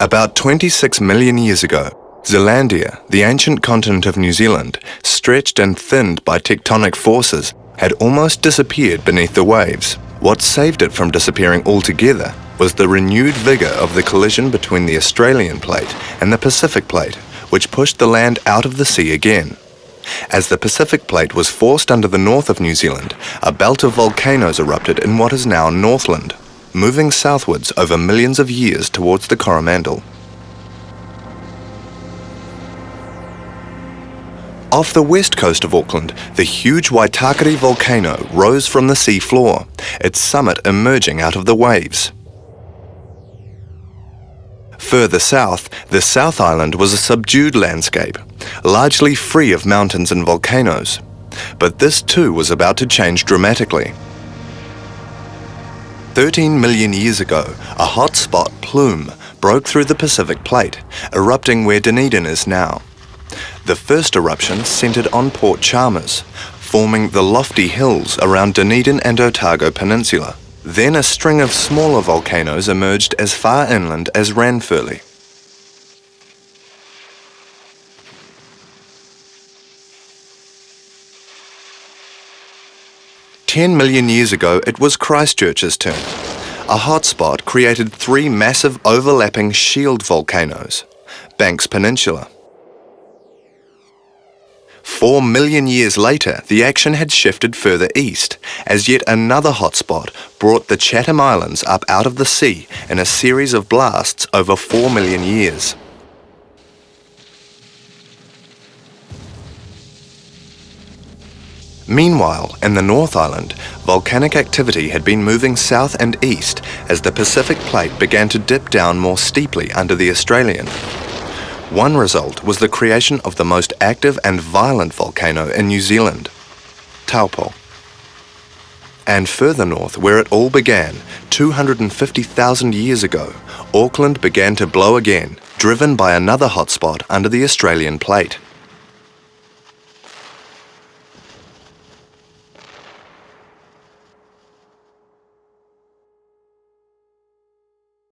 About 26 million years ago, Zealandia, the ancient continent of New Zealand, stretched and thinned by tectonic forces, had almost disappeared beneath the waves. What saved it from disappearing altogether was the renewed vigour of the collision between the Australian plate and the Pacific plate, which pushed the land out of the sea again. As the Pacific plate was forced under the north of New Zealand, a belt of volcanoes erupted in what is now Northland, moving southwards over millions of years towards the Coromandel. Off the west coast of Auckland, the huge Waitakere volcano rose from the sea floor, its summit emerging out of the waves. Further south, the South Island was a subdued landscape, largely free of mountains and volcanoes. But this too was about to change dramatically. 13 million years ago, a hot spot plume broke through the Pacific plate, erupting where Dunedin is now. The first eruption centred on Port Chalmers, forming the lofty hills around Dunedin and Otago Peninsula. Then a string of smaller volcanoes emerged as far inland as Ranfurly. "10 million years ago, it was Christchurch's turn. A hotspot created three massive overlapping shield volcanoes, Banks Peninsula. 4 million years later, the action had shifted further east, as yet another hotspot brought the Chatham Islands up out of the sea in a series of blasts over 4 million years. Meanwhile, in the North Island, volcanic activity had been moving south and east as the Pacific plate began to dip down more steeply under the Australian. One result was the creation of the most active and violent volcano in New Zealand, Taupo. And further north, where it all began, 250,000 years ago, Auckland began to blow again, driven by another hotspot under the Australian plate.